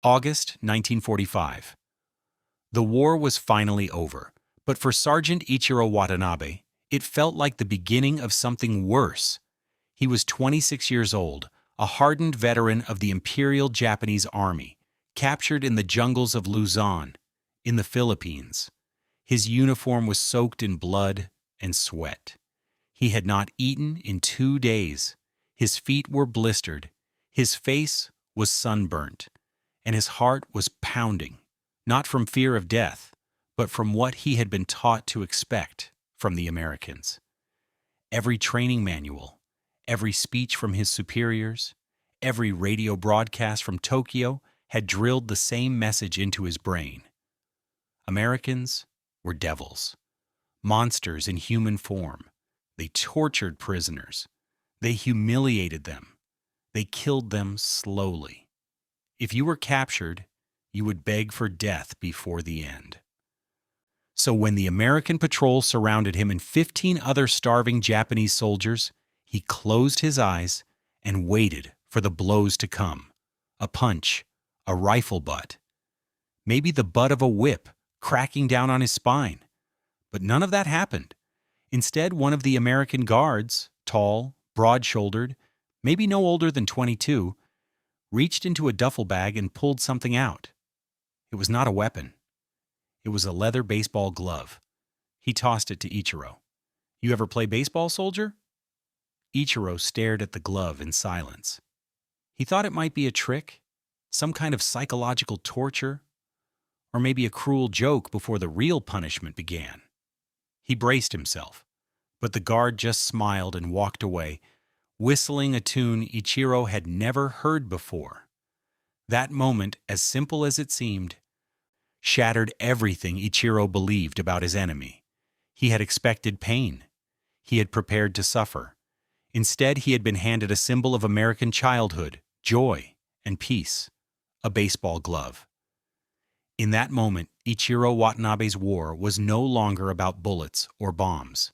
August 1945. The war was finally over, but for Sergeant Ichiro Watanabe, it felt like the beginning of something worse. He was 26 years old, a hardened veteran of the Imperial Japanese Army, captured in the jungles of Luzon, in the Philippines. His uniform was soaked in blood and sweat. He had not eaten in 2 days. His feet were blistered, his face was sunburnt, and his heart was pounding, not from fear of death, but from what he had been taught to expect from the Americans. Every training manual, every speech from his superiors, every radio broadcast from Tokyo had drilled the same message into his brain. Americans were devils, monsters in human form. They tortured prisoners. They humiliated them. They killed them slowly. If you were captured, you would beg for death before the end. So when the American patrol surrounded him and 15 other starving Japanese soldiers, he closed his eyes and waited for the blows to come. A punch, a rifle butt, maybe the butt of a whip cracking down on his spine. But none of that happened. Instead, one of the American guards, tall, broad-shouldered, maybe no older than 22, reached into a duffel bag and pulled something out. It was not a weapon. It was a leather baseball glove. He tossed it to Ichiro. "You ever play baseball, soldier?" Ichiro stared at the glove in silence. He thought it might be a trick, some kind of psychological torture, or maybe a cruel joke before the real punishment began. He braced himself, but the guard just smiled and walked away, whistling a tune Ichiro had never heard before. That moment, as simple as it seemed, shattered everything Ichiro believed about his enemy. He had expected pain. He had prepared to suffer. Instead, he had been handed a symbol of American childhood, joy, and peace, a baseball glove. In that moment, Ichiro Watanabe's war was no longer about bullets or bombs.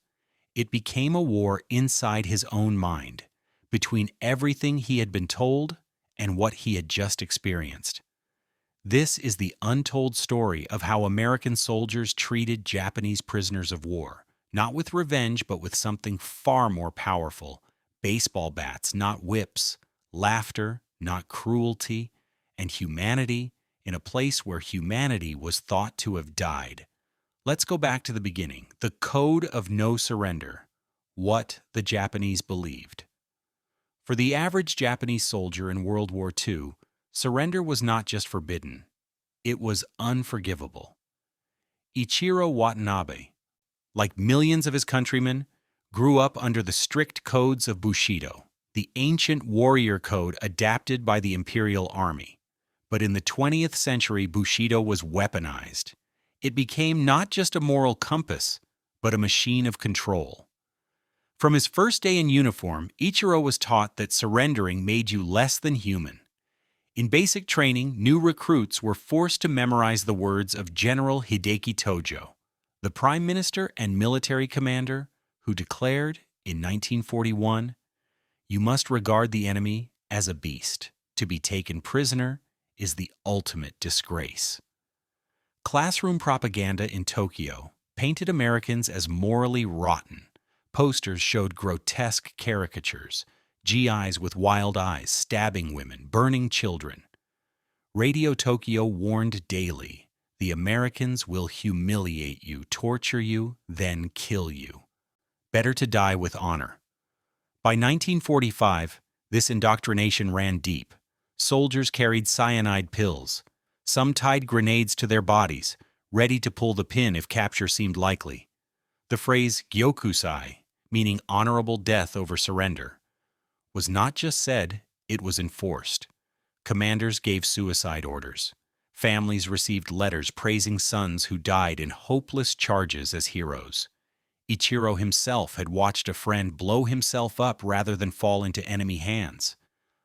It became a war inside his own mind, between everything he had been told and what he had just experienced. This is the untold story of how American soldiers treated Japanese prisoners of war, not with revenge, but with something far more powerful: baseball bats, not whips, laughter, not cruelty, and humanity in a place where humanity was thought to have died. Let's go back to the beginning, the code of no surrender, what the Japanese believed. For the average Japanese soldier in World War II, surrender was not just forbidden, it was unforgivable. Ichiro Watanabe, like millions of his countrymen, grew up under the strict codes of Bushido, the ancient warrior code adapted by the Imperial Army. But in the 20th century, Bushido was weaponized. It became not just a moral compass, but a machine of control. From his first day in uniform, Ichiro was taught that surrendering made you less than human. In basic training, new recruits were forced to memorize the words of General Hideki Tojo, the prime minister and military commander who declared in 1941, "You must regard the enemy as a beast. To be taken prisoner is the ultimate disgrace." Classroom propaganda in Tokyo painted Americans as morally rotten. Posters showed grotesque caricatures, GIs with wild eyes, stabbing women, burning children. Radio Tokyo warned daily, "The Americans will humiliate you, torture you, then kill you. Better to die with honor." By 1945, this indoctrination ran deep. Soldiers carried cyanide pills. Some tied grenades to their bodies, ready to pull the pin if capture seemed likely. The phrase "gyokusai," meaning honorable death over surrender, was not just said, it was enforced. Commanders gave suicide orders. Families received letters praising sons who died in hopeless charges as heroes. Ichiro himself had watched a friend blow himself up rather than fall into enemy hands.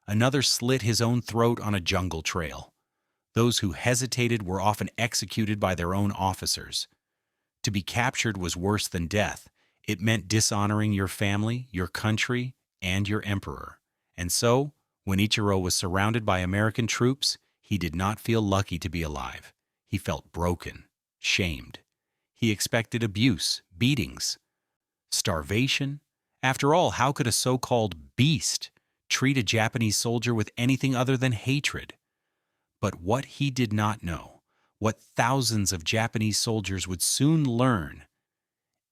Another slit his own throat on a jungle trail. Those who hesitated were often executed by their own officers. To be captured was worse than death. It meant dishonoring your family, your country, and your emperor. And so, when Ichiro was surrounded by American troops, He did not feel lucky to be alive. He felt broken, shamed. He expected abuse, beatings, starvation. After all, how could a so-called beast treat a Japanese soldier with anything other than hatred? But what he did not know, what thousands of Japanese soldiers would soon learn,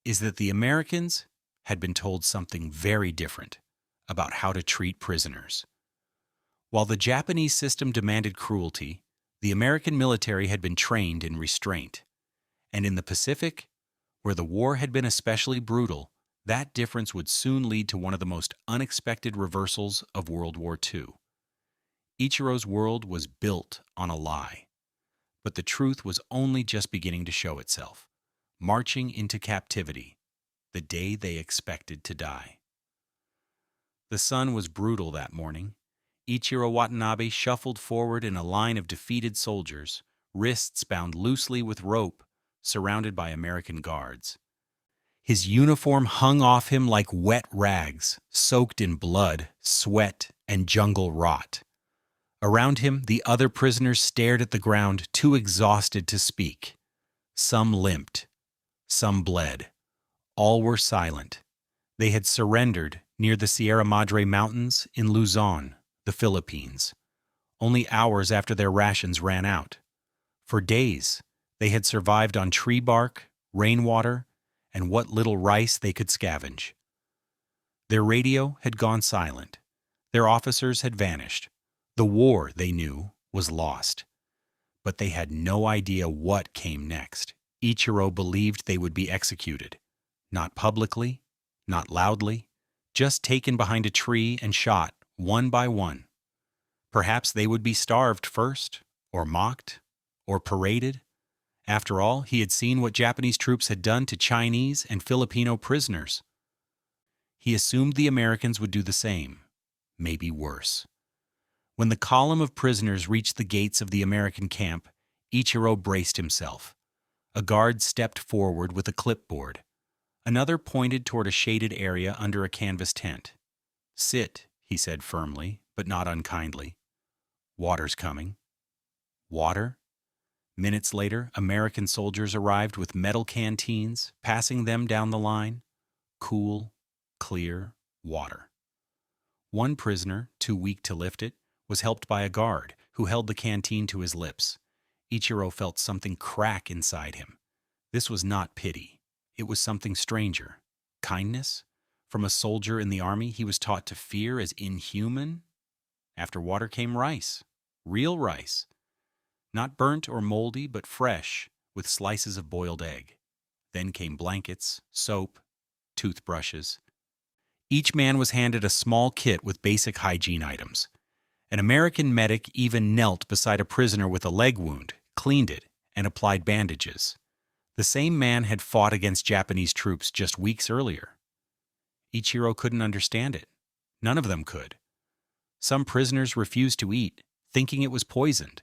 is that the Americans had been told something very different about how to treat prisoners. While the Japanese system demanded cruelty, the American military had been trained in restraint. And in the Pacific, where the war had been especially brutal, that difference would soon lead to one of the most unexpected reversals of World War II. Ichiro's world was built on a lie. But the truth was only just beginning to show itself, marching into captivity, the day they expected to die. The sun was brutal that morning. Ichiro Watanabe shuffled forward in a line of defeated soldiers, wrists bound loosely with rope, surrounded by American guards. His uniform hung off him like wet rags, soaked in blood, sweat, and jungle rot. Around him, the other prisoners stared at the ground, too exhausted to speak. Some limped. Some bled. All were silent. They had surrendered near the Sierra Madre Mountains in Luzon, the Philippines, only hours after their rations ran out. For days, they had survived on tree bark, rainwater, and what little rice they could scavenge. Their radio had gone silent. Their officers had vanished. The war, they knew, was lost. But they had no idea what came next. Ichiro believed they would be executed. Not publicly, not loudly, just taken behind a tree and shot one by one. Perhaps they would be starved first, or mocked, or paraded. After all, he had seen what Japanese troops had done to Chinese and Filipino prisoners. He assumed the Americans would do the same, maybe worse. When the column of prisoners reached the gates of the American camp, Ichiro braced himself. A guard stepped forward with a clipboard. Another pointed toward a shaded area under a canvas tent. "Sit," he said firmly, but not unkindly. "Water's coming." Water? Minutes later, American soldiers arrived with metal canteens, passing them down the line. Cool, clear water. One prisoner, too weak to lift it, was helped by a guard who held the canteen to his lips. Ichiro felt something crack inside him. This was not pity. It was something stranger. Kindness? From a soldier in the army he was taught to fear as inhuman? After water came rice. Real rice. Not burnt or moldy, but fresh, with slices of boiled egg. Then came blankets, soap, toothbrushes. Each man was handed a small kit with basic hygiene items. An American medic even knelt beside a prisoner with a leg wound, cleaned it, and applied bandages. The same man had fought against Japanese troops just weeks earlier. Ichiro couldn't understand it. None of them could. Some prisoners refused to eat, thinking it was poisoned.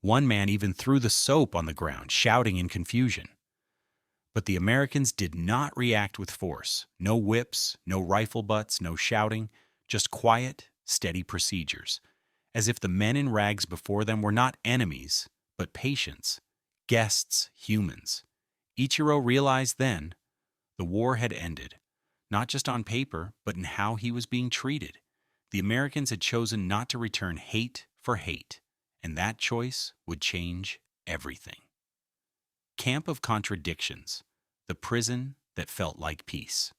One man even threw the soap on the ground, shouting in confusion. But the Americans did not react with force. No whips, no rifle butts, no shouting, just quiet, steady procedures, as if the men in rags before them were not enemies, but patients, guests, humans. Ichiro realized then the war had ended, not just on paper, but in how he was being treated. The Americans had chosen not to return hate for hate, and that choice would change everything. Camp of Contradictions, the prison that felt like peace.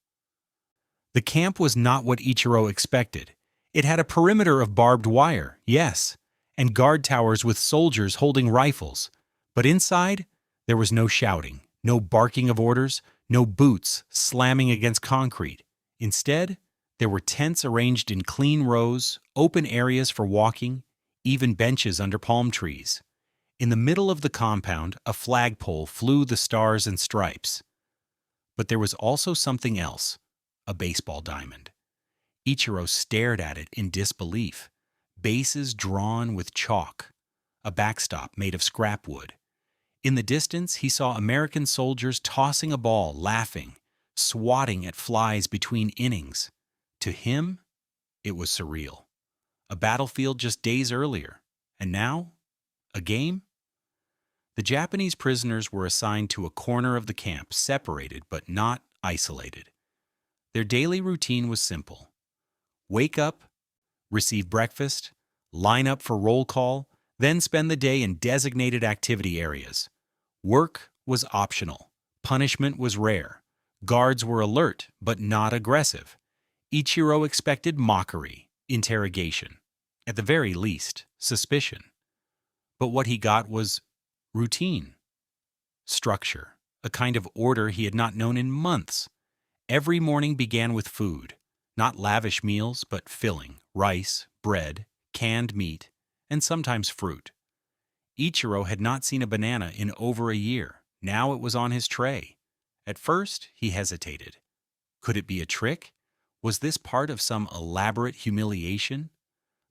The camp was not what Ichiro expected. It had a perimeter of barbed wire, yes, and guard towers with soldiers holding rifles. But inside, there was no shouting, no barking of orders, no boots slamming against concrete. Instead, there were tents arranged in clean rows, open areas for walking, even benches under palm trees. In the middle of the compound, a flagpole flew the stars and stripes. But there was also something else, a baseball diamond. Ichiro stared at it in disbelief. Bases drawn with chalk, a backstop made of scrap wood. In the distance, he saw American soldiers tossing a ball, laughing, swatting at flies between innings. To him, it was surreal. A battlefield just days earlier, and now A game? The Japanese prisoners were assigned to a corner of the camp, separated but not isolated. Their daily routine was simple. Wake up, receive breakfast, line up for roll call, then spend the day in designated activity areas. Work was optional. Punishment was rare. Guards were alert, but not aggressive. Ichiro expected mockery, interrogation, at the very least, suspicion. But what he got was routine, structure, a kind of order he had not known in months. Every morning began with food, not lavish meals, but filling, rice, bread, canned meat, and sometimes fruit. Ichiro had not seen a banana in over a year. Now it was on his tray. At first, he hesitated. Could it be a trick? Was this part of some elaborate humiliation?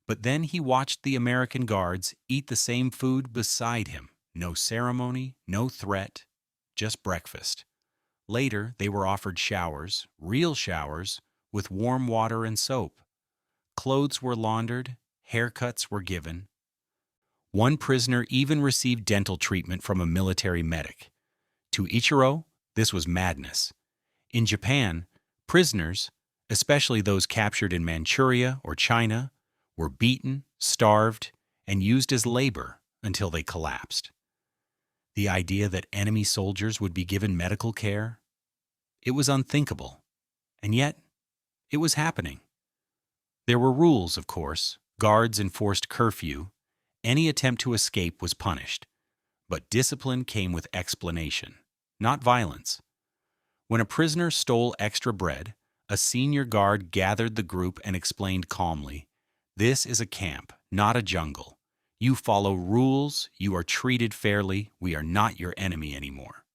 But then he watched the American guards eat the same food beside him. No ceremony, no threat, just breakfast. Later, they were offered showers, real showers, with warm water and soap. Clothes were laundered, haircuts were given. One prisoner even received dental treatment from a military medic. To Ichiro, this was madness. In Japan, prisoners, especially those captured in Manchuria or China, were beaten, starved, and used as labor until they collapsed. The idea that enemy soldiers would be given medical care? It was unthinkable. And yet, it was happening. There were rules, of course. Guards enforced curfew. Any attempt to escape was punished. But discipline came with explanation, not violence. When a prisoner stole extra bread, a senior guard gathered the group and explained calmly, "This is a camp, not a jungle. You follow rules, you are treated fairly, we are not your enemy anymore."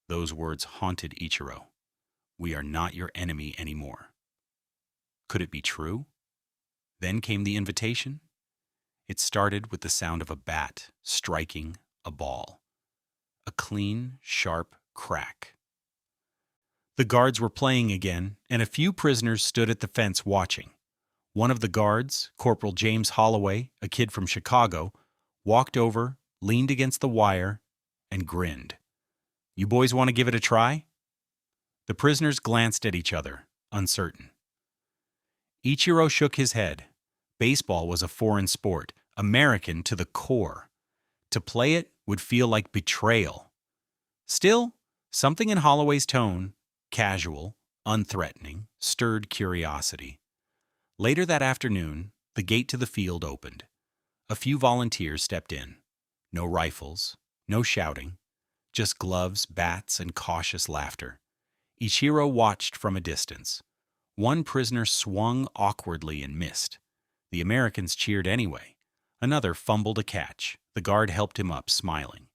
Those words haunted Ichiro. We are not your enemy anymore. Could it be true? Then came the invitation. It started with the sound of a bat striking a ball. A clean, sharp crack. The guards were playing again, and a few prisoners stood at the fence watching. One of the guards, Corporal James Holloway, a kid from Chicago, walked over, leaned against the wire, and grinned. "You boys want to give it a try?" The prisoners glanced at each other, uncertain. Ichiro shook his head. Baseball was a foreign sport, American to the core. To play it would feel like betrayal. Still, something in Holloway's tone, casual, unthreatening, stirred curiosity. Later that afternoon, the gate to the field opened. A few volunteers stepped in. No rifles, no shouting, just gloves, bats, and cautious laughter. Ichiro watched from a distance. One prisoner swung awkwardly and missed. The Americans cheered anyway. Another fumbled a catch. The guard helped him up, smiling.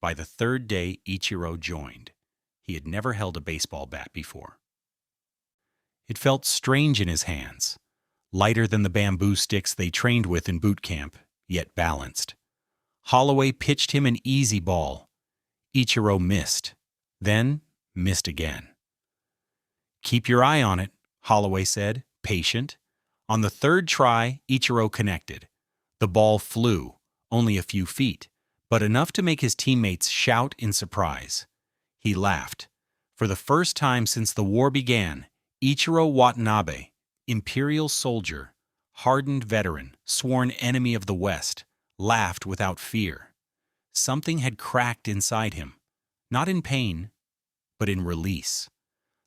By the third day, Ichiro joined. He had never held a baseball bat before. It felt strange in his hands, lighter than the bamboo sticks they trained with in boot camp, yet balanced. Holloway pitched him an easy ball. Ichiro missed, then missed again. "Keep your eye on it," Holloway said, patient. On the third try, Ichiro connected. The ball flew, only a few feet, but enough to make his teammates shout in surprise. He laughed. For the first time since the war began, Ichiro Watanabe, imperial soldier, hardened veteran, sworn enemy of the West, laughed without fear. Something had cracked inside him, not in pain, but in release.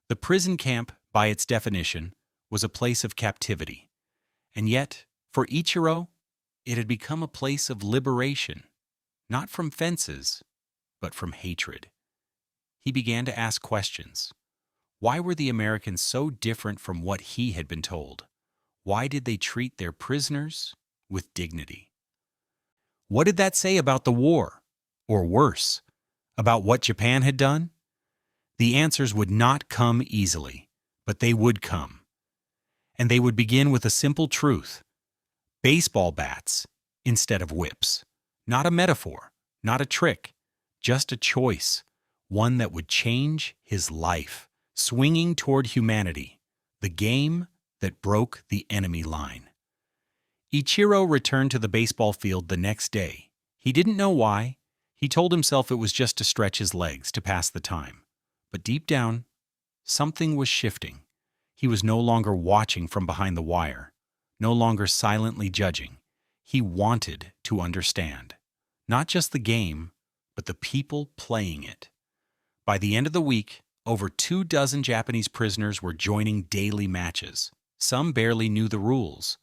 The prison camp, by its definition, was a place of captivity. And yet, for Ichiro, it had become a place of liberation, not from fences, but from hatred. He began to ask questions. Why were the Americans so different from what he had been told? Why did they treat their prisoners with dignity? What did that say about the war? Or worse, about what Japan had done? The answers would not come easily, but they would come. And they would begin with a simple truth. Baseball bats instead of whips. Not a metaphor, not a trick, just a choice, one that would change his life, swinging toward humanity, the game that broke the enemy line. Ichiro returned to the baseball field the next day, He didn't know why. He told himself it was just to stretch his legs, to pass the time. But deep down, something was shifting. He was no longer watching from behind the wire, no longer silently judging. He wanted to understand. Not just the game, but the people playing it. By the end of the week, over 24 Japanese prisoners were joining daily matches. Some barely knew the rules.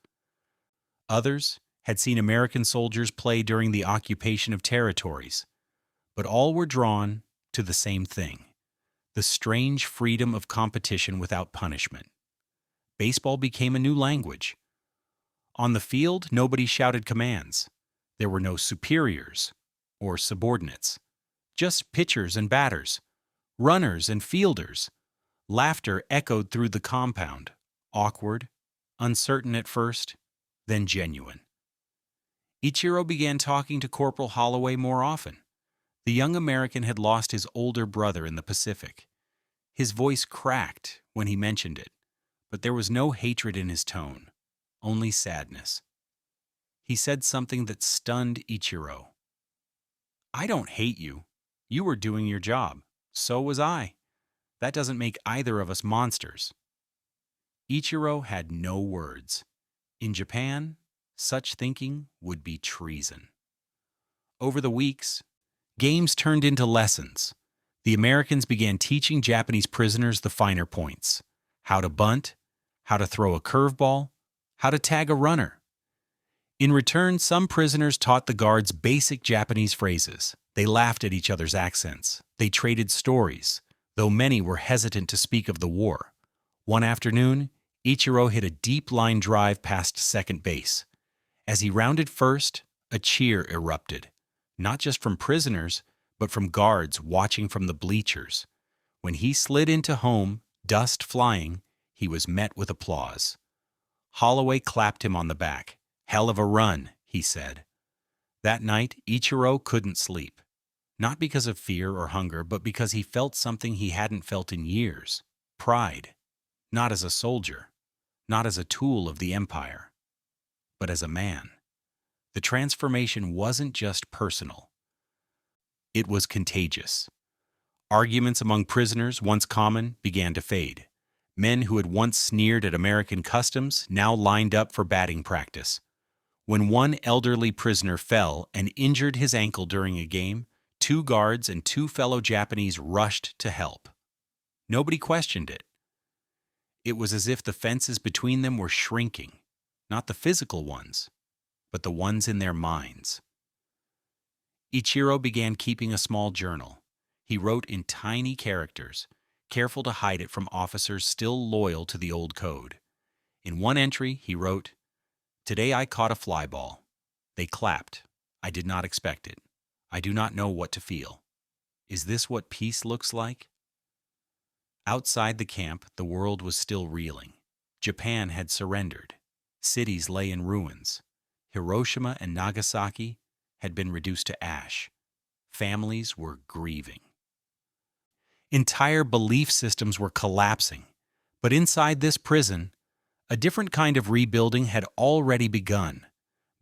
Others had seen American soldiers play during the occupation of territories. But all were drawn to the same thing: the strange freedom of competition without punishment. Baseball became a new language. On the field, nobody shouted commands. There were no superiors or subordinates, just pitchers and batters, runners and fielders. Laughter echoed through the compound, awkward, uncertain at first, then genuine. Ichiro began talking to Corporal Holloway more often. The young American had lost his older brother in the Pacific. His voice cracked when he mentioned it, but there was no hatred in his tone, only sadness. He said something that stunned Ichiro. "I don't hate you. You were doing your job. So was I. That doesn't make either of us monsters." Ichiro had no words. In Japan, such thinking would be treason. Over the weeks, games turned into lessons. The Americans began teaching Japanese prisoners the finer points: how to bunt, how to throw a curveball, how to tag a runner. In return, some prisoners taught the guards basic Japanese phrases. They laughed at each other's accents. They traded stories, though many were hesitant to speak of the war. One afternoon, Ichiro hit a deep line drive past second base. As he rounded first, a cheer erupted, not just from prisoners, but from guards watching from the bleachers. When he slid into home, dust flying, he was met with applause. Holloway clapped him on the back. "Hell of a run," he said. That night, Ichiro couldn't sleep. Not because of fear or hunger, but because he felt something he hadn't felt in years: pride. Not as a soldier, not as a tool of the empire, but as a man. The transformation wasn't just personal. It was contagious. Arguments among prisoners, once common, began to fade. Men who had once sneered at American customs now lined up for batting practice. When one elderly prisoner fell and injured his ankle during a game, 2 guards and 2 fellow Japanese rushed to help. Nobody questioned it. It was as if the fences between them were shrinking, not the physical ones, but the ones in their minds. Ichiro began keeping a small journal. He wrote in tiny characters, careful to hide it from officers still loyal to the old code. In one entry, he wrote, "Today I caught a fly ball. They clapped. I did not expect it. I do not know what to feel. Is this what peace looks like?" Outside the camp, the world was still reeling. Japan had surrendered. Cities lay in ruins. Hiroshima and Nagasaki had been reduced to ash. Families were grieving. Entire belief systems were collapsing. But inside this prison, a different kind of rebuilding had already begun.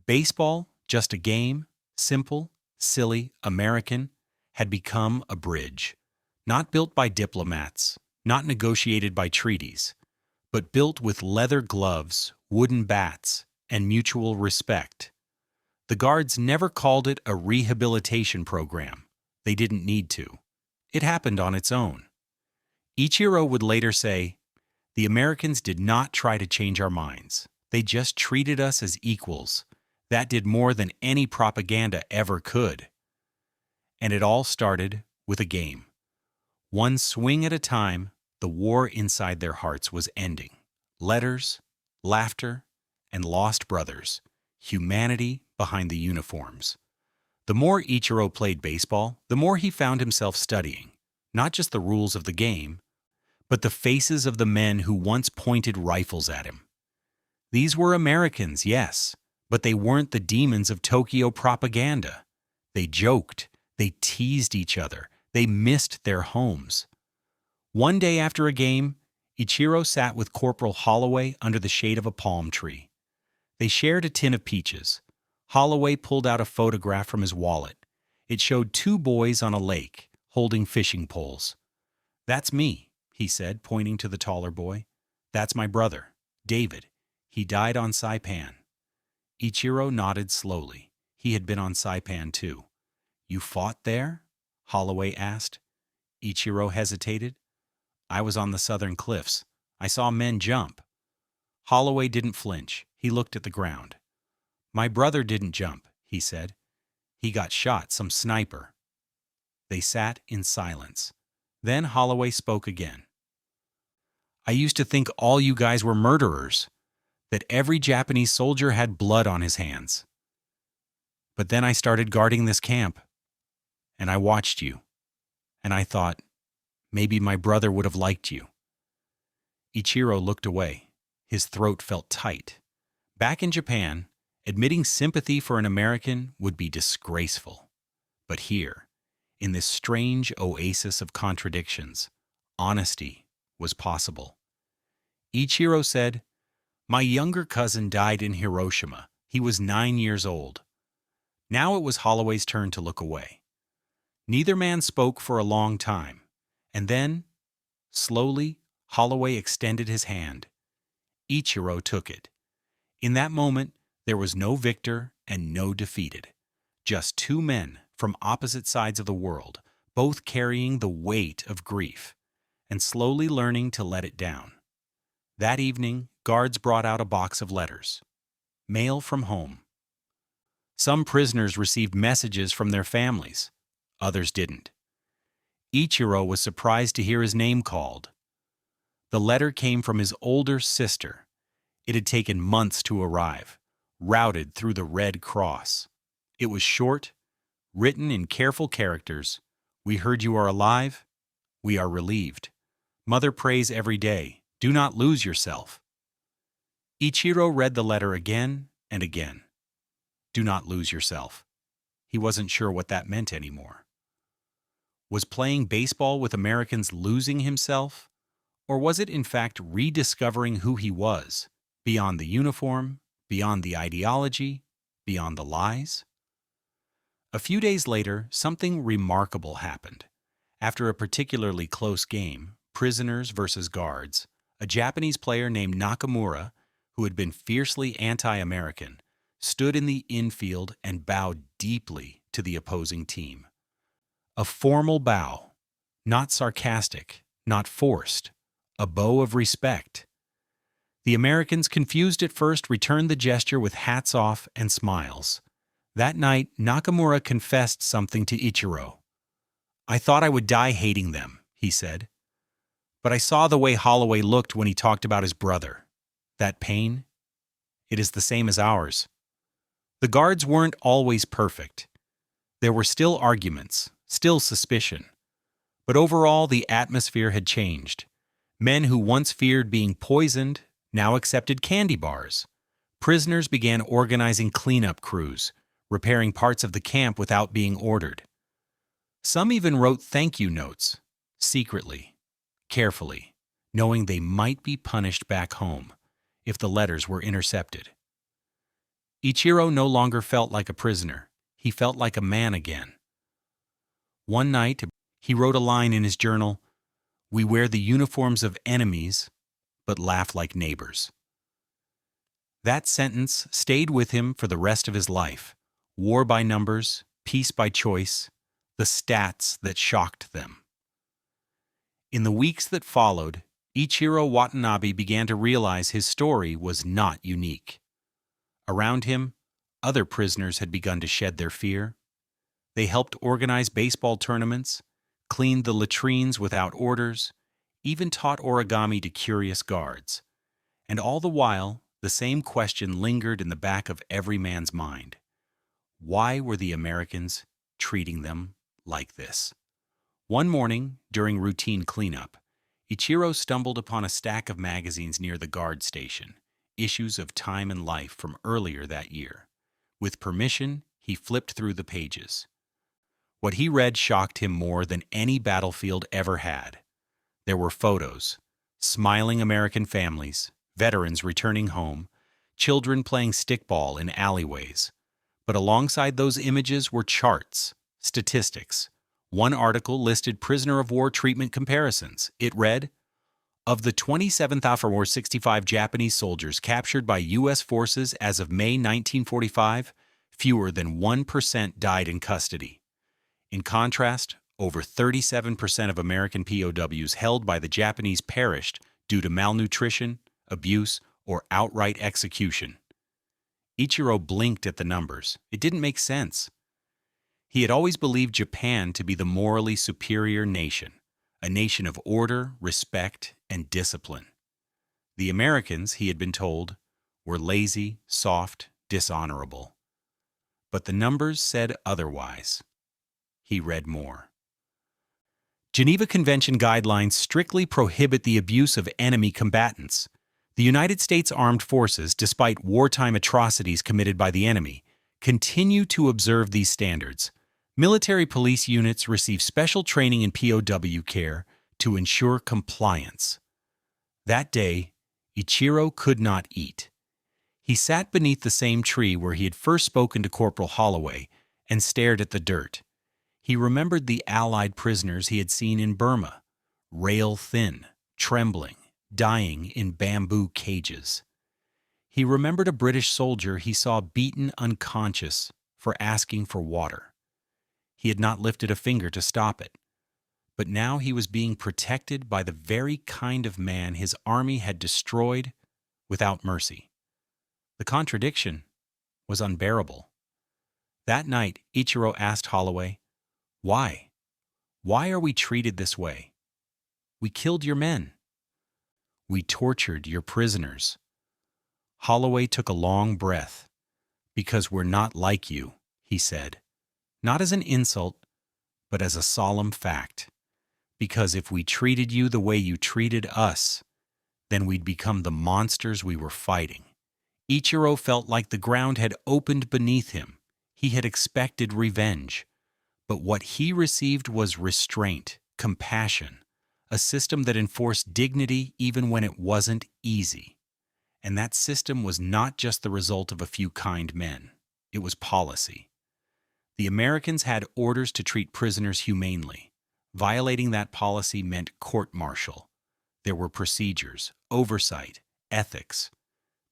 Baseball, just a game, simple, silly, American, had become a bridge. Not built by diplomats, not negotiated by treaties, but built with leather gloves, wooden bats, and mutual respect. The guards never called it a rehabilitation program. They didn't need to. It happened on its own. Ichiro would later say, "The Americans did not try to change our minds. They just treated us as equals. That did more than any propaganda ever could." And it all started with a game. One swing at a time, the war inside their hearts was ending. Letters, laughter, and lost brothers. Humanity behind the uniforms. The more Ichiro played baseball, the more he found himself studying, not just the rules of the game, but the faces of the men who once pointed rifles at him. These were Americans, yes, but they weren't the demons of Tokyo propaganda. They joked, they teased each other, they missed their homes. One day after a game, Ichiro sat with Corporal Holloway under the shade of a palm tree. They shared a tin of peaches. Holloway pulled out a photograph from his wallet. It showed two boys on a lake, holding fishing poles. "That's me," he said, pointing to the taller boy. "That's my brother, David. He died on Saipan." Ichiro nodded slowly. He had been on Saipan too. "You fought there?" Holloway asked. Ichiro hesitated. "I was on the southern cliffs. I saw men jump." Holloway didn't flinch. He looked at the ground. "My brother didn't jump," he said. "He got shot, some sniper." They sat in silence. Then Holloway spoke again. "I used to think all you guys were murderers, that every Japanese soldier had blood on his hands. But then I started guarding this camp, and I watched you, and I thought, maybe my brother would have liked you." Ichiro looked away. His throat felt tight. Back in Japan, admitting sympathy for an American would be disgraceful. But here, in this strange oasis of contradictions, honesty was possible. Ichiro said, "My younger cousin died in Hiroshima. He was 9 years old." Now it was Holloway's turn to look away. Neither man spoke for a long time, and then, slowly, Holloway extended his hand. Ichiro took it. In that moment, there was no victor and no defeated. Just two men from opposite sides of the world, both carrying the weight of grief, and slowly learning to let it down. That evening, guards brought out a box of letters. Mail from home. Some prisoners received messages from their families. Others didn't. Ichiro was surprised to hear his name called. The letter came from his older sister. It had taken months to arrive, routed through the Red Cross. It was short, written in careful characters. "We heard you are alive. We are relieved. Mother prays every day. Do not lose yourself." Ichiro read the letter again and again. Do not lose yourself. He wasn't sure what that meant anymore. Was playing baseball with Americans losing himself? Or was it in fact rediscovering who he was, beyond the uniform, beyond the ideology, beyond the lies? A few days later, something remarkable happened. After a particularly close game, prisoners versus guards, a Japanese player named Nakamura, who had been fiercely anti-American, stood in the infield and bowed deeply to the opposing team. A formal bow, not sarcastic, not forced, a bow of respect. The Americans, confused at first, returned the gesture with hats off and smiles. That night, Nakamura confessed something to Ichiro. "I thought I would die hating them," he said. "But I saw the way Holloway looked when he talked about his brother. That pain, it is the same as ours." The guards weren't always perfect. There were still arguments, still suspicion. But overall, the atmosphere had changed. Men who once feared being poisoned now accepted candy bars. Prisoners began organizing cleanup crews, repairing parts of the camp without being ordered. Some even wrote thank you notes, secretly, carefully, knowing they might be punished back home if the letters were intercepted. Ichiro no longer felt like a prisoner. He felt like a man again. One night, he wrote a line in his journal, "We wear the uniforms of enemies, but laugh like neighbors." That sentence stayed with him for the rest of his life. War by numbers, peace by choice, the stats that shocked them. In the weeks that followed, Ichiro Watanabe began to realize his story was not unique. Around him, other prisoners had begun to shed their fear. They helped organize baseball tournaments, cleaned the latrines without orders, even taught origami to curious guards. And all the while, the same question lingered in the back of every man's mind. Why were the Americans treating them like this? One morning, during routine cleanup, Ichiro stumbled upon a stack of magazines near the guard station, issues of Time and Life from earlier that year. With permission, he flipped through the pages. What he read shocked him more than any battlefield ever had. There were photos, smiling American families, veterans returning home, children playing stickball in alleyways. But alongside those images were charts, statistics. One article listed prisoner of war treatment comparisons. It read, of the 27,065 Japanese soldiers captured by U.S. forces as of May 1945, fewer than 1% died in custody. In contrast, over 37% of American POWs held by the Japanese perished due to malnutrition, abuse, or outright execution. Ichiro blinked at the numbers. It didn't make sense. He had always believed Japan to be the morally superior nation, a nation of order, respect, and discipline. The Americans, he had been told, were lazy, soft, dishonorable. But the numbers said otherwise. He read more. Geneva Convention guidelines strictly prohibit the abuse of enemy combatants. The United States Armed Forces, despite wartime atrocities committed by the enemy, continue to observe these standards. Military police units receive special training in POW care to ensure compliance. That day, Ichiro could not eat. He sat beneath the same tree where he had first spoken to Corporal Holloway and stared at the dirt. He remembered the Allied prisoners he had seen in Burma, rail-thin, trembling, dying in bamboo cages. He remembered a British soldier he saw beaten unconscious for asking for water. He had not lifted a finger to stop it. But now he was being protected by the very kind of man his army had destroyed without mercy. The contradiction was unbearable. That night, Ichiro asked Holloway, "Why? Why are we treated this way? We killed your men. We tortured your prisoners." Holloway took a long breath. "Because we're not like you," he said. Not as an insult, but as a solemn fact. Because if we treated you the way you treated us, then we'd become the monsters we were fighting. Ichiro felt like the ground had opened beneath him. He had expected revenge. But what he received was restraint, compassion, a system that enforced dignity even when it wasn't easy. And that system was not just the result of a few kind men. It was policy. The Americans had orders to treat prisoners humanely. Violating that policy meant court-martial. There were procedures, oversight, ethics.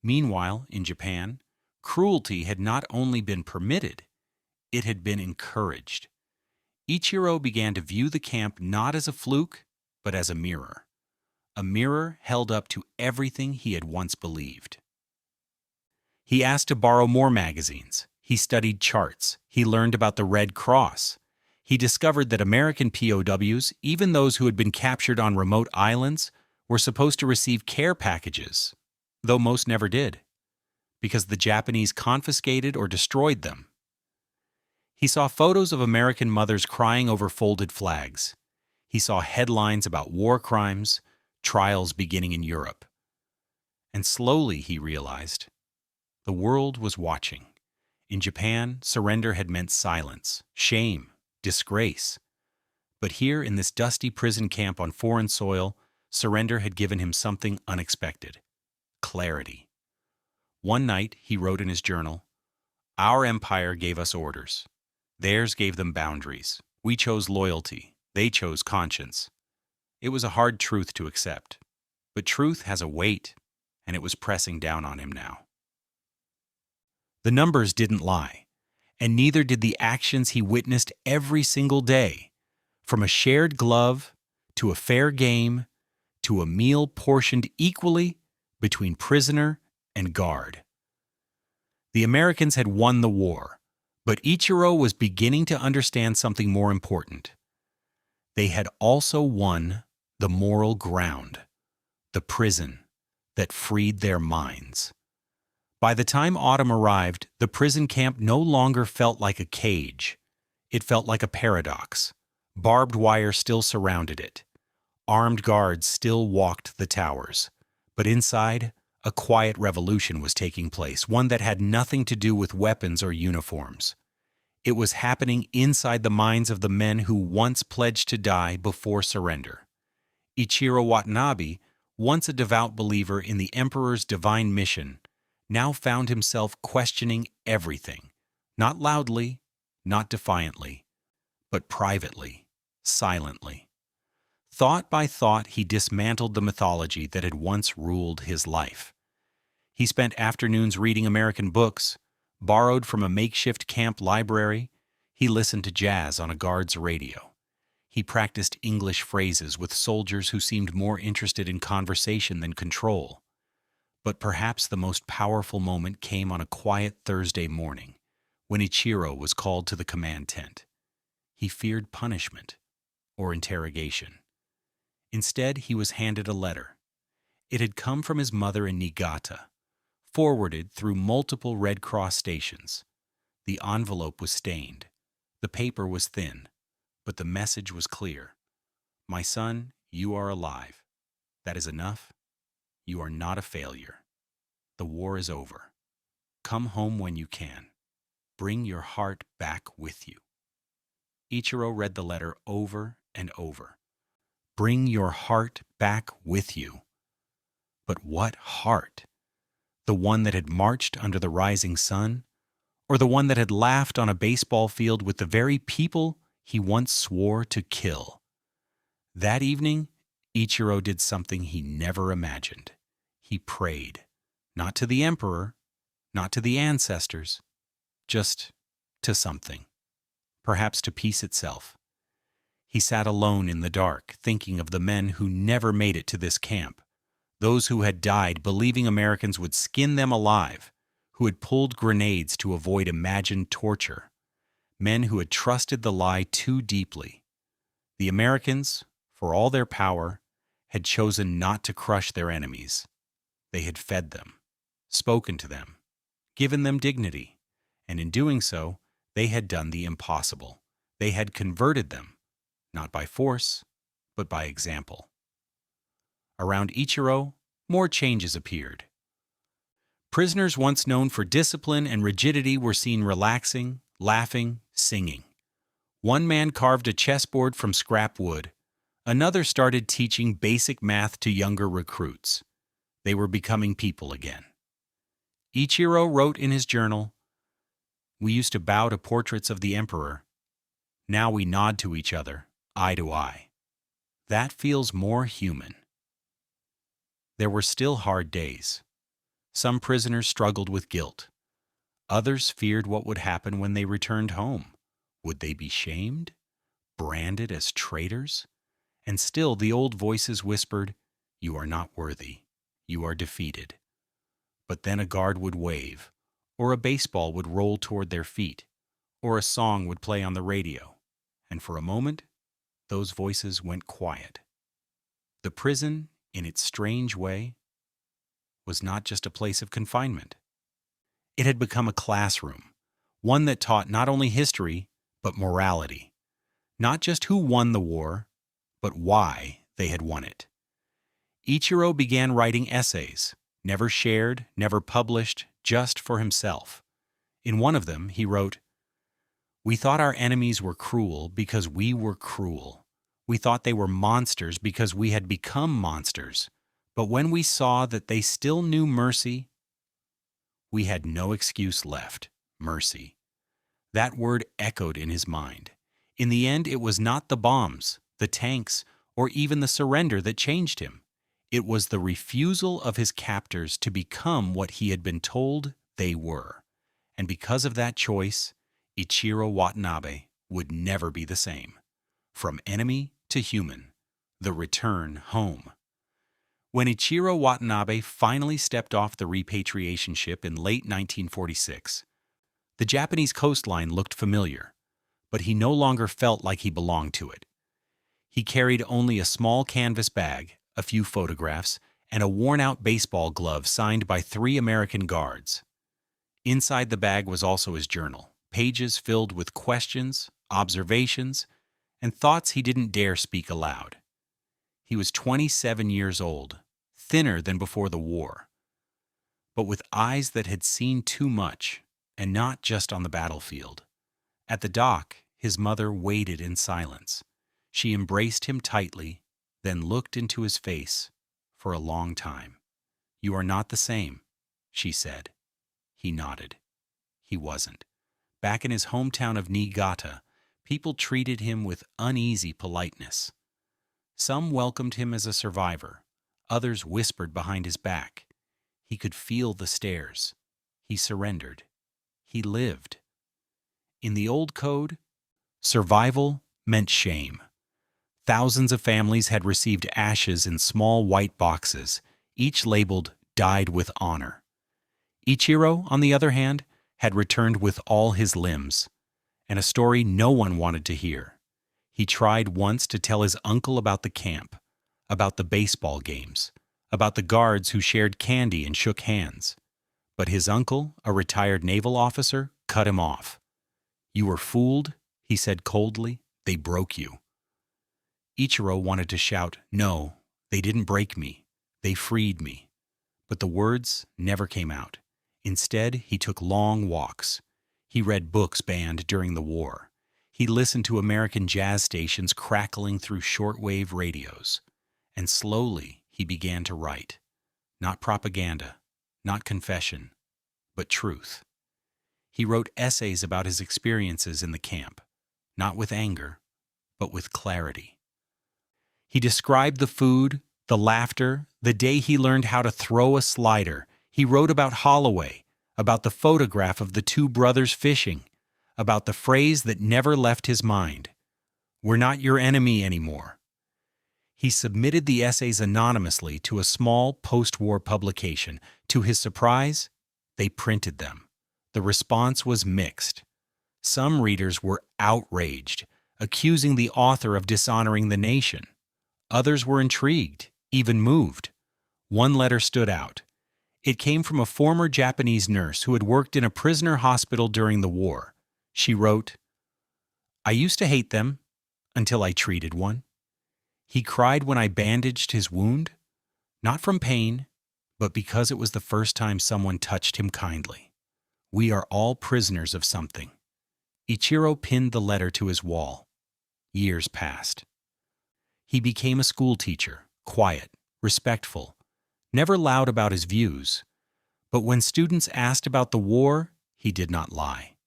Meanwhile, in Japan, cruelty had not only been permitted, it had been encouraged. Ichiro began to view the camp not as a fluke, but as a mirror held up to everything he had once believed. He asked to borrow more magazines. He studied charts. He learned about the Red Cross. He discovered that American POWs, even those who had been captured on remote islands, were supposed to receive care packages, though most never did, because the Japanese confiscated or destroyed them. He saw photos of American mothers crying over folded flags. He saw headlines about war crimes, trials beginning in Europe. And slowly he realized, the world was watching. In Japan, surrender had meant silence, shame, disgrace. But here in this dusty prison camp on foreign soil, surrender had given him something unexpected: clarity. One night, he wrote in his journal, "Our empire gave us orders. Theirs gave them boundaries. We chose loyalty. They chose conscience." It was a hard truth to accept, but truth has a weight, and it was pressing down on him now. The numbers didn't lie, and neither did the actions he witnessed every single day, from a shared glove to a fair game to a meal portioned equally between prisoner and guard. The Americans had won the war, but Ichiro was beginning to understand something more important. They had also won the moral ground, the prison that freed their minds. By the time autumn arrived, the prison camp no longer felt like a cage. It felt like a paradox. Barbed wire still surrounded it. Armed guards still walked the towers. But inside, a quiet revolution was taking place, one that had nothing to do with weapons or uniforms. It was happening inside the minds of the men who once pledged to die before surrender. Ichiro Watanabe, once a devout believer in the emperor's divine mission, now found himself questioning everything, Not loudly, not defiantly, but privately, silently. Thought by thought, he dismantled the mythology that had once ruled his life. He spent afternoons reading American books, borrowed from a makeshift camp library. He listened to jazz on a guard's radio. He practiced English phrases with soldiers who seemed more interested in conversation than control. But perhaps the most powerful moment came on a quiet Thursday morning, when Ichiro was called to the command tent. He feared punishment or interrogation. Instead, he was handed a letter. It had come from his mother in Niigata, forwarded through multiple Red Cross stations. The envelope was stained. The paper was thin, but the message was clear. My son, you are alive. That is enough. You are not a failure. The war is over. Come home when you can. Bring your heart back with you. Ichiro read the letter over and over. Bring your heart back with you. But what heart? The one that had marched under the rising sun, or the one that had laughed on a baseball field with the very people he once swore to kill? That evening, Ichiro did something he never imagined. He prayed, not to the emperor, not to the ancestors, just to something, perhaps to peace itself. He sat alone in the dark, thinking of the men who never made it to this camp, those who had died believing Americans would skin them alive, who had pulled grenades to avoid imagined torture, men who had trusted the lie too deeply. The Americans, for all their power, had chosen not to crush their enemies. They had fed them, spoken to them, given them dignity, and in doing so, they had done the impossible. They had converted them, not by force, but by example. Around Ichiro, more changes appeared. Prisoners once known for discipline and rigidity were seen relaxing, laughing, singing. One man carved a chessboard from scrap wood. Another started teaching basic math to younger recruits. They were becoming people again. Ichiro wrote in his journal, "We used to bow to portraits of the emperor. Now we nod to each other, eye to eye. That feels more human." There were still hard days. Some prisoners struggled with guilt. Others feared what would happen when they returned home. Would they be shamed? Branded as traitors? And still the old voices whispered, "You are not worthy. You are defeated." But then a guard would wave, or a baseball would roll toward their feet, or a song would play on the radio, and for a moment, those voices went quiet. The prison, in its strange way, was not just a place of confinement. It had become a classroom, one that taught not only history, but morality. Not just who won the war, but why they had won it. Ichiro began writing essays, never shared, never published, just for himself. In one of them, he wrote, "We thought our enemies were cruel because we were cruel. We thought they were monsters because we had become monsters. But when we saw that they still knew mercy, we had no excuse left, mercy." That word echoed in his mind. In the end, it was not the bombs, the tanks, or even the surrender that changed him. It was the refusal of his captors to become what he had been told they were. And because of that choice, Ichiro Watanabe would never be the same. From enemy to human, the return home. When Ichiro Watanabe finally stepped off the repatriation ship in late 1946, the Japanese coastline looked familiar, but he no longer felt like he belonged to it. He carried only a small canvas bag, a few photographs, and a worn-out baseball glove signed by 3 American guards. Inside the bag was also his journal, pages filled with questions, observations, and thoughts he didn't dare speak aloud. He was 27 years old, thinner than before the war, but with eyes that had seen too much, and not just on the battlefield. At the dock, his mother waited in silence. She embraced him tightly, then looked into his face for a long time. "You are not the same," she said. He nodded. He wasn't. back in his hometown of Niigata, people treated him with uneasy politeness. Some welcomed him as a survivor, others whispered behind his back. He could feel the stares. He surrendered. He lived. In the old code, survival meant shame. Thousands of families had received ashes in small white boxes, each labeled "died with honor." Ichiro, on the other hand, had returned with all his limbs, and a story no one wanted to hear. He tried once to tell his uncle about the camp, about the baseball games, about the guards who shared candy and shook hands. But his uncle, a retired naval officer, cut him off. "You were fooled," he said coldly. "They broke you." Ichiro wanted to shout, "No, they didn't break me. They freed me." But the words never came out. Instead, he took long walks. He read books banned during the war. He listened to American jazz stations crackling through shortwave radios. And slowly, he began to write. Not propaganda, not confession, but truth. He wrote essays about his experiences in the camp, not with anger, but with clarity. He described the food, the laughter, the day he learned how to throw a slider. He wrote about Holloway, about the photograph of the two brothers fishing, about the phrase that never left his mind: "We're not your enemy anymore." He submitted the essays anonymously to a small post-war publication. To his surprise, they printed them. The response was mixed. Some readers were outraged, accusing the author of dishonoring the nation. Others were intrigued, even moved. One letter stood out. It came from a former Japanese nurse who had worked in a prisoner hospital during the war. She wrote, "I used to hate them until I treated one. He cried when I bandaged his wound, not from pain, but because it was the first time someone touched him kindly. We are all prisoners of something." Ichiro pinned the letter to his wall. Years passed. He became a school teacher, quiet, respectful, never loud about his views. But when students asked about the war, he did not lie.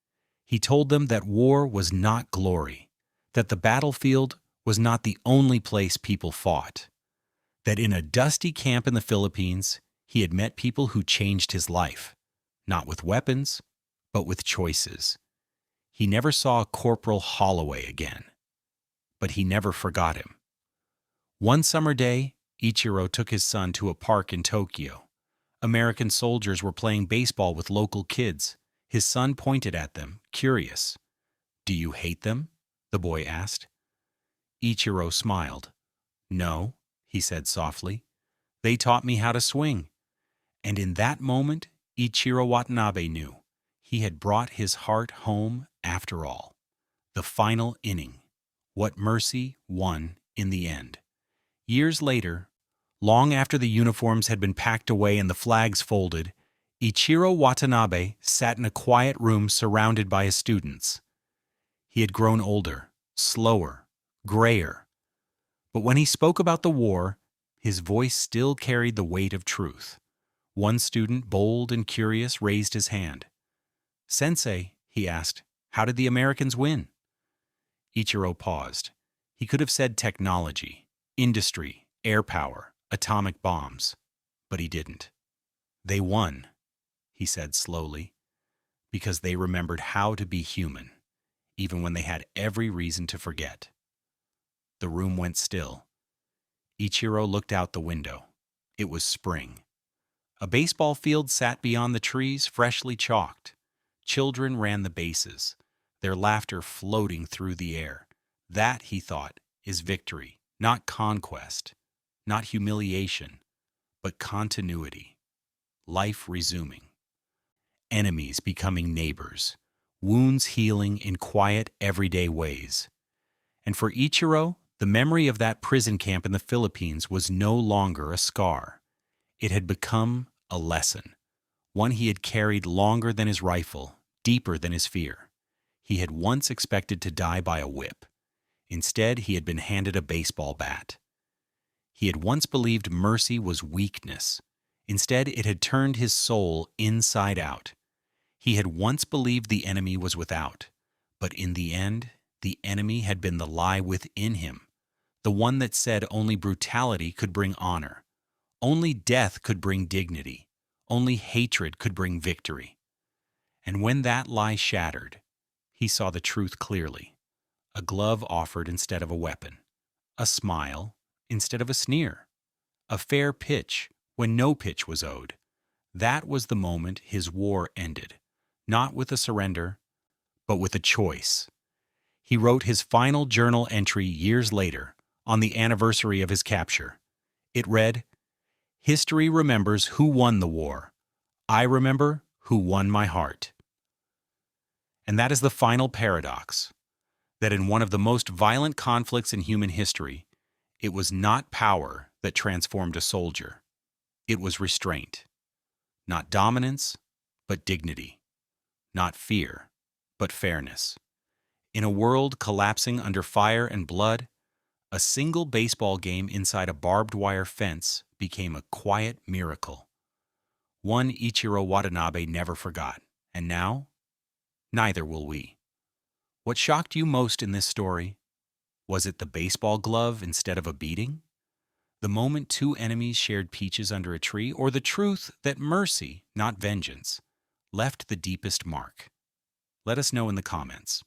He told them that war was not glory, that the battlefield was not the only place people fought, that in a dusty camp in the Philippines, he had met people who changed his life, not with weapons, but with choices. He never saw Corporal Holloway again, but he never forgot him. One summer day, Ichiro took his son to a park in Tokyo. American soldiers were playing baseball with local kids. His son pointed at them, curious. "Do you hate them?" the boy asked. Ichiro smiled. "No," he said softly. "They taught me how to swing." And in that moment, Ichiro Watanabe knew he had brought his heart home after all. The final inning. What mercy won in the end. Years later, long after the uniforms had been packed away and the flags folded, Ichiro Watanabe sat in a quiet room surrounded by his students. He had grown older, slower, grayer. But when he spoke about the war, his voice still carried the weight of truth. One student, bold and curious, raised his hand. "Sensei," he asked, "how did the Americans win?" Ichiro paused. He could have said technology, industry, air power, atomic bombs, but he didn't. "They won," he said slowly, "because they remembered how to be human, even when they had every reason to forget." The room went still. Ichiro looked out the window. It was spring. A baseball field sat beyond the trees, freshly chalked. Children ran the bases, their laughter floating through the air. That, he thought, is victory, not conquest, not humiliation, but continuity. Life resuming. Enemies becoming neighbors. Wounds healing in quiet, everyday ways. And for Ichiro, the memory of that prison camp in the Philippines was no longer a scar. It had become a lesson, one he had carried longer than his rifle, deeper than his fear. He had once expected to die by a whip. Instead, he had been handed a baseball bat. He had once believed mercy was weakness. Instead, it had turned his soul inside out. He had once believed the enemy was without, but in the end, the enemy had been the lie within him, the one that said only brutality could bring honor, only death could bring dignity, only hatred could bring victory. And when that lie shattered, he saw the truth clearly. A glove offered instead of a weapon, a smile instead of a sneer, a fair pitch when no pitch was owed. That was the moment his war ended, not with a surrender, but with a choice. He wrote his final journal entry years later, on the anniversary of his capture. It read, "History remembers who won the war. I remember who won my heart." And that is the final paradox, that in one of the most violent conflicts in human history, it was not power that transformed a soldier. It was restraint. Not dominance, but dignity. Not fear, but fairness. In a world collapsing under fire and blood, a single baseball game inside a barbed wire fence became a quiet miracle. One Ichiro Watanabe never forgot, and now, neither will we. What shocked you most in this story? Was it the baseball glove instead of a beating? The moment two enemies shared peaches under a tree, or the truth that mercy, not vengeance, left the deepest mark? Let us know in the comments.